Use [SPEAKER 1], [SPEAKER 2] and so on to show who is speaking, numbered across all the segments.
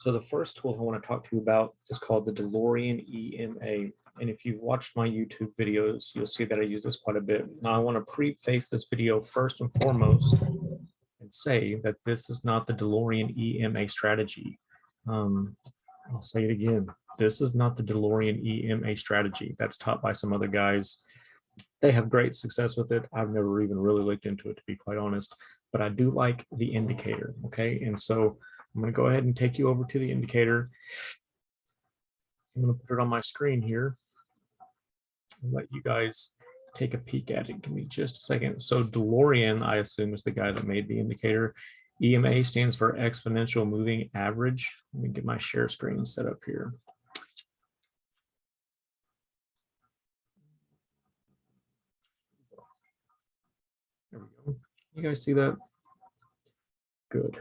[SPEAKER 1] So the first tool I want to talk to you about is called the DeLorean EMA. And if you've watched my YouTube videos, you'll see that I use this quite a bit. Now I want to preface this video first and foremost and say that this is not the DeLorean EMA strategy. I'll say it again. This is not the DeLorean EMA strategy that's taught by some other guys. They have great success with it. I've never even really looked into it, to be quite honest, but I do like the indicator. Okay. And so I'm going to go ahead and take you over to the indicator. I'm going to put it on my screen here and let you guys take a peek at it. Give me just a second. So DeLorean, I assume, is the guy that made the indicator. EMA stands for exponential moving average. Let me get my share screen set up here. There we go. You guys see that? Good.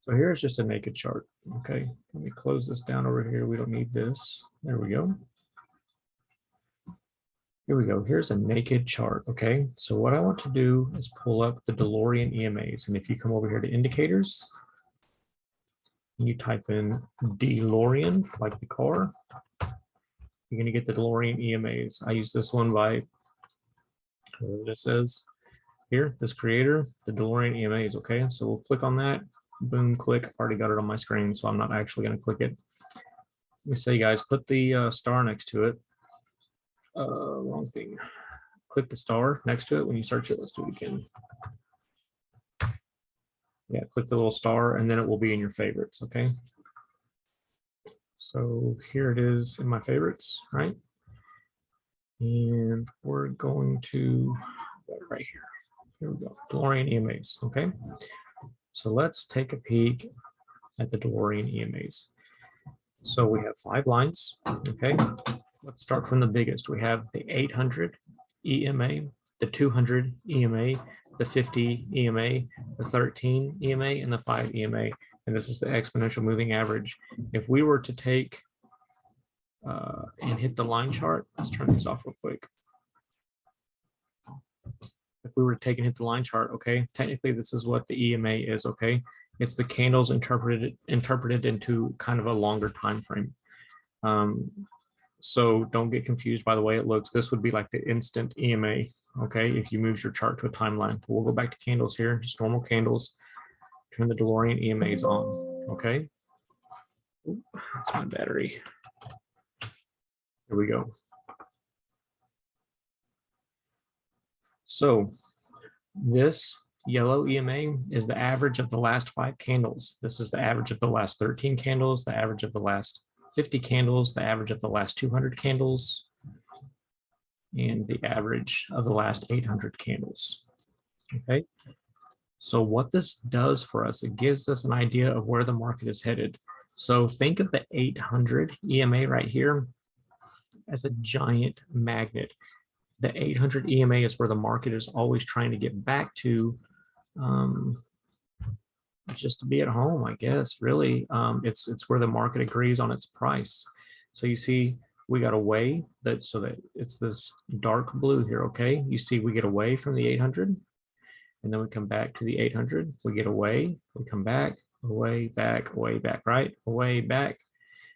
[SPEAKER 1] So here's just a naked chart. Okay, let me close this down over here. We don't need this. There we go. Here we go. Here's a naked chart. Okay, so what I want to do is pull up the DeLorean EMAs. And if you come over here to indicators, you type in DeLorean, like the car, you're going to get the DeLorean EMAs. I use this one by, whatever this says here, this creator, the DeLorean EMAs. Okay, so we'll click on that. Boom, click. I've already got it on my screen, so I'm not actually going to click it. Let me say, guys, put the star next to it. Wrong thing. Click the star next to it when you search it. Let's do it again. Yeah, click the little star, and then it will be in your favorites. Okay. So here it is in my favorites, right? And we're going to right here. Here we go. DeLorean EMAs. Okay. So let's take a peek at the DeLorean EMAs. So we have 5 lines. Okay. Let's start from the biggest. We have the 800 EMA, the 200 EMA, the 50 EMA, the 13 EMA, and the 5 EMA. And this is the exponential moving average. If we were to take and hit the line chart, let's turn these off real quick. If we were to take and hit the line chart, okay, technically this is what the EMA is, okay? It's the candles interpreted into kind of a longer time frame. So don't get confused by the way it looks. This would be like the instant EMA, okay, if you move your chart to a timeline. We'll go back to candles here, just normal candles. Turn the DeLorean EMAs on, okay? Ooh, that's my battery. Here we go. So this yellow EMA is the average of the last 5 candles. This is the average of the last 13 candles, the average of the last 50 candles, the average of the last 200 candles, and the average of the last 800 candles. Okay. So what this does for us, it gives us an idea of where the market is headed. So think of the 800 EMA right here as a giant magnet. The 800 EMA is where the market is always trying to get back to, just to be at home, I guess. Really, it's where the market agrees on its price. So you see, we got away so that it's this dark blue here. Okay, you see, we get away from the 800, and then we come back to the 800. We get away, we come back, away, back, right, away, back.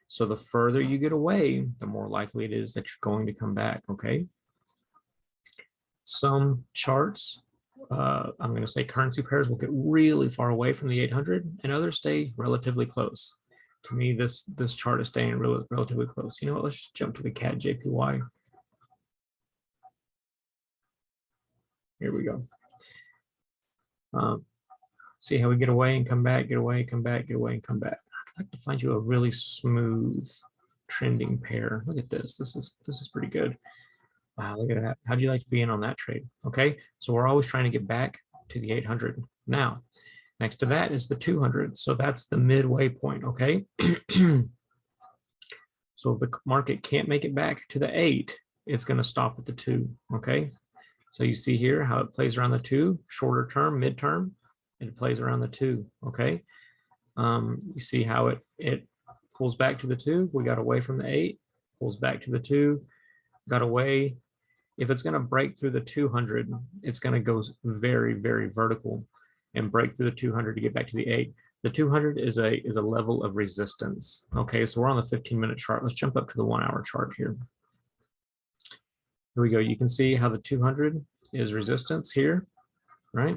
[SPEAKER 1] So the further you get away, the more likely it is that you're going to come back. Okay. Some charts, I'm going to say currency pairs, will get really far away from the 800, and others stay relatively close. To me, this chart is staying relatively close. You know what? Let's just jump to the CAD JPY. Here we go. See how we get away and come back, get away, come back, get away, and come back. I'd like to find you a really smooth trending pair. Look at this. This is pretty good. Wow, look at that. How'd you like to be in on that trade? Okay, so we're always trying to get back to the 800. Now, next to that is the 200. So that's the midway point, okay? So if the market can't make it back to the 8, it's going to stop at the 2, okay? So you see here how it plays around the 2, shorter term, midterm, and it plays around the 2, okay? You see how it pulls back to the 2. We got away from the 8, pulls back to the 2, got away. If it's going to break through the 200, it's going to go very, very vertical and break through the 200 to get back to the 8. The 200 is a level of resistance. Okay, so we're on the 15-minute chart. Let's jump up to the 1-hour chart here. Here we go. You can see how the 200 is resistance here, right?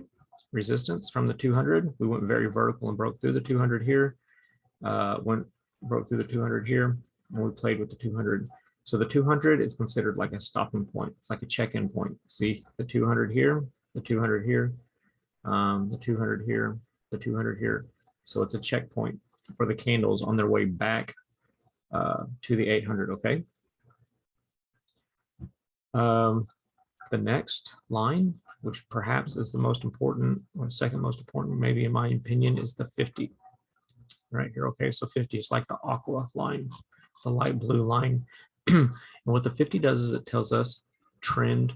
[SPEAKER 1] Resistance from the 200. We went very vertical and broke through the 200 here. Broke through the 200 here, and we played with the 200. So the 200 is considered like a stopping point. It's like a check-in point. See the 200 here, the 200 here, the 200 here, the 200 here. So it's a checkpoint for the candles on their way back to the 800. Okay. The next line, which perhaps is the most important, or second most important, maybe in my opinion, is the 50 right here. Okay, so 50 is like the aqua line, the light blue line. And what the 50 does is it tells us trend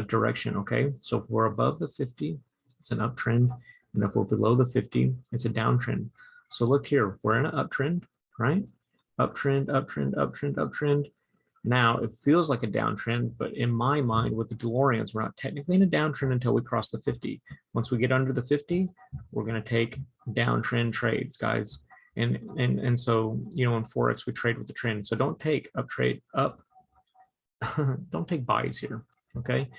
[SPEAKER 1] direction. Okay, so if we're above the 50, it's an uptrend, and if we're below the 50, it's a downtrend. So look here, we're in an uptrend, right? Uptrend, uptrend, uptrend, uptrend. Now it feels like a downtrend, but in my mind with the DeLoreans, we're not technically in a downtrend until we cross the 50. Once we get under the 50, we're going to take downtrend trades, guys. And so, you know, in Forex, we trade with the trend. So don't take don't take buys here. Okay.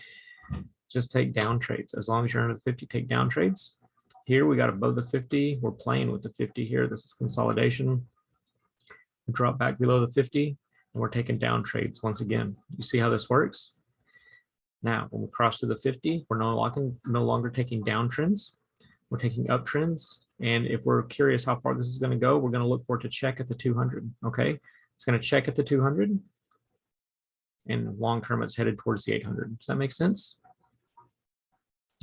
[SPEAKER 1] Just take down trades. As long as you're under the 50, take down trades. Here we got above the 50. We're playing with the 50 here. This is consolidation. We drop back below the 50. And we're taking down trades once again. You see how this works? Now, when we cross to the 50, we're no longer taking downtrends. We're taking uptrends. And if we're curious how far this is going to go, we're going to look for it to check at the 200. Okay, it's going to check at the 200. And long term, it's headed towards the 800. Does that make sense?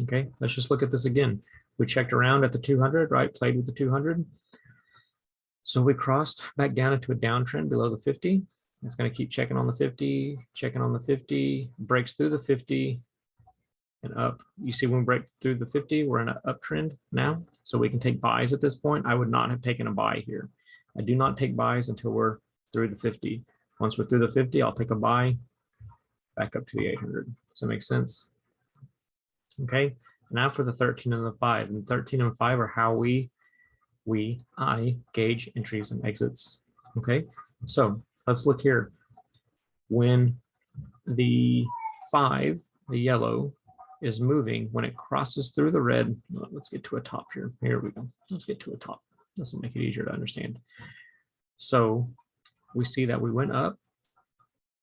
[SPEAKER 1] Okay, let's just look at this again. We checked around at the 200, right? Played with the 200. So we crossed back down into a downtrend below the 50. It's going to keep checking on the 50, checking on the 50, breaks through the 50 and up. You see when we break through the 50, we're in an uptrend now. So we can take buys at this point. I would not have taken a buy here. I do not take buys until we're through the 50. Once we're through the 50, I'll take a buy back up to the 800. Does that make sense? Okay. Now for the 13 and the 5. And 13 and 5 are how I gauge entries and exits. Okay. So let's look here. When the 5, the yellow, is moving, when it crosses through the red, let's get to a top here. Here we go. Let's get to a top. This will make it easier to understand. So we see that we went up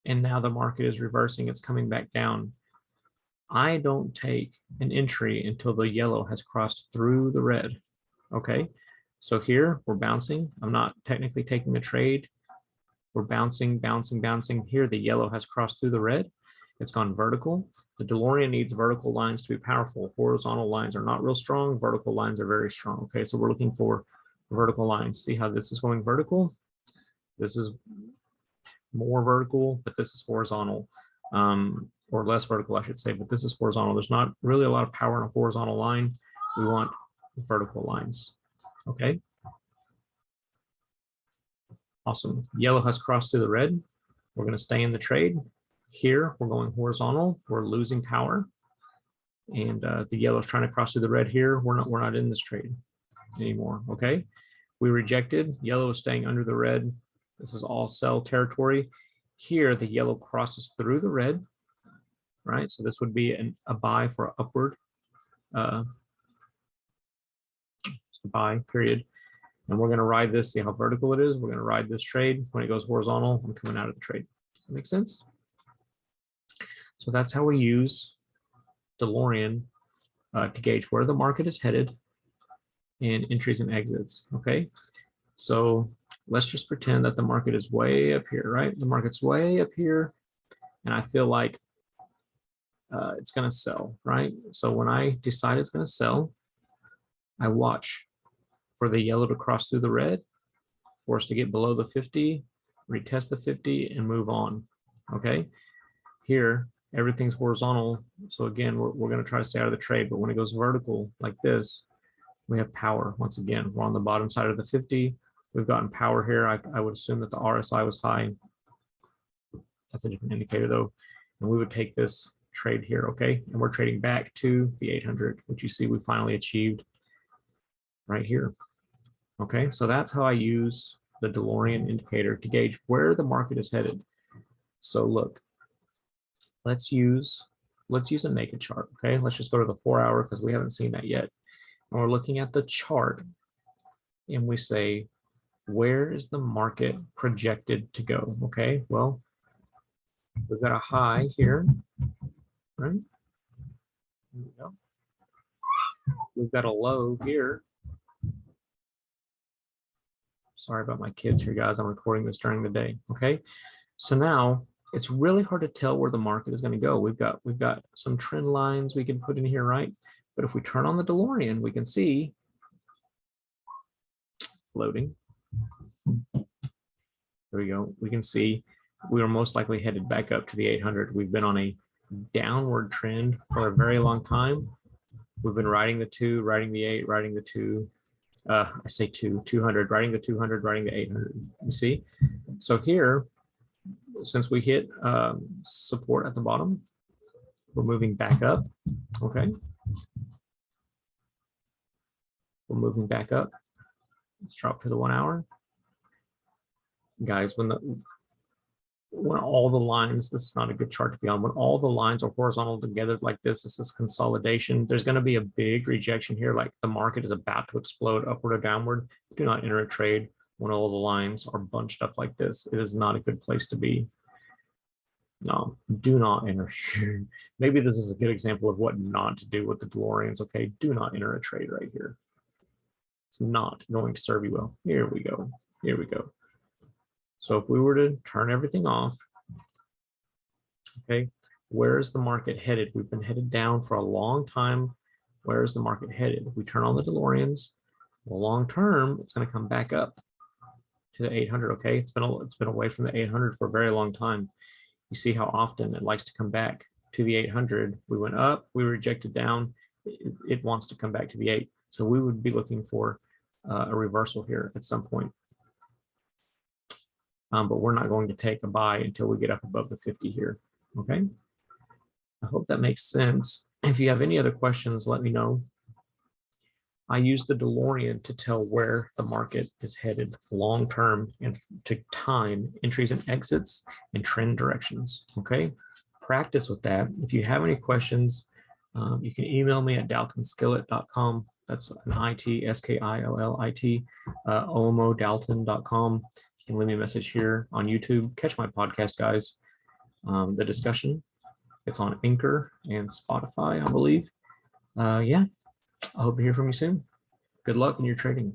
[SPEAKER 1] and now the market is reversing. It's coming back down. I don't take an entry until the yellow has crossed through the red. Okay. So here we're bouncing. I'm not technically taking a trade. We're bouncing, bouncing, bouncing. Here, the yellow has crossed through the red. It's gone vertical. The DeLorean needs vertical lines to be powerful. Horizontal lines are not real strong. Vertical lines are very strong. Okay, so we're looking for vertical lines. See how this is going vertical? This is more vertical, but this is horizontal, or less vertical, I should say, but this is horizontal. There's not really a lot of power in a horizontal line. We want vertical lines. Okay. Awesome. Yellow has crossed through the red. We're going to stay in the trade. Here, we're going horizontal. We're losing power. And the yellow is trying to cross through the red here. We're not in this trade anymore. Okay. We rejected. Yellow is staying under the red. This is all sell territory. Here, the yellow crosses through the red, right? So this would be a buy for upward. Buy, period. And we're going to ride this, see how vertical it is. We're going to ride this trade. When it goes horizontal, I'm coming out of the trade. Does that make sense? So that's how we use DeLorean to gauge where the market is headed and entries and exits. Okay. So let's just pretend that the market is way up here, right? The market's way up here. And I feel like it's going to sell, right? So when I decide it's going to sell, I watch for the yellow to cross through the red, for us to get below the 50, retest the 50 and move on. Okay. Here, everything's horizontal. So again, we're going to try to stay out of the trade, but when it goes vertical like this, we have power. Once again, we're on the bottom side of the 50. We've gotten power here. I would assume that the RSI was high. That's a different indicator though. And we would take this trade here. Okay. And we're trading back to the 800, which you see we finally achieved right here. Okay, so that's how I use the DeLorean indicator to gauge where the market is headed. So look, let's use a naked chart. Okay, let's just go to the 4-hour because we haven't seen that yet. And we're looking at the chart and we say, where is the market projected to go? Okay, well, we've got a high here, right? There we go. We've got a low here. Sorry about my kids here, guys. I'm recording this during the day. Okay, so now it's really hard to tell where the market is going to go. We've got some trend lines we can put in here, right? But if we turn on the DeLorean, we can see loading. There we go. We can see we are most likely headed back up to the 800. We've been on a downward trend for a very long time. We've been riding the 2, riding the 8, riding the 2. I say 200, riding the 200, riding the 800. You see? So here, since we hit support at the bottom, we're moving back up. Okay. We're moving back up. Let's drop to the 1-hour. Guys, when all the lines, this is not a good chart to be on, when all the lines are horizontal together like this is consolidation. There's going to be a big rejection here, like the market is about to explode upward or downward. Do not enter a trade when all the lines are bunched up like this. It is not a good place to be. No, do not enter here. Maybe this is a good example of what not to do with the DeLoreans. Okay, do not enter a trade right here. It's not going to serve you well. Here we go. Here we go. So if we were to turn everything off, okay, where is the market headed? We've been headed down for a long time. Where is the market headed? If we turn on the DeLoreans, well, long term, it's going to come back up to the 800. Okay, it's been away from the 800 for a very long time. You see how often it likes to come back to the 800. We went up, we rejected down. It wants to come back to the 8. So we would be looking for a reversal here at some point. But we're not going to take a buy until we get up above the 50 here. Okay. I hope that makes sense. If you have any other questions, let me know. I use the DeLorean to tell where the market is headed long term and to time entries and exits and trend directions. Okay. Practice with that. If you have any questions, you can email me at daltonskillet.com. That's an IT, S-K-I-L-L-I-T, omodalton.com. You can leave me a message here on YouTube. Catch my podcast, guys. The discussion, it's on Anchor and Spotify, I believe. Yeah, I hope to hear from you soon. Good luck in your trading.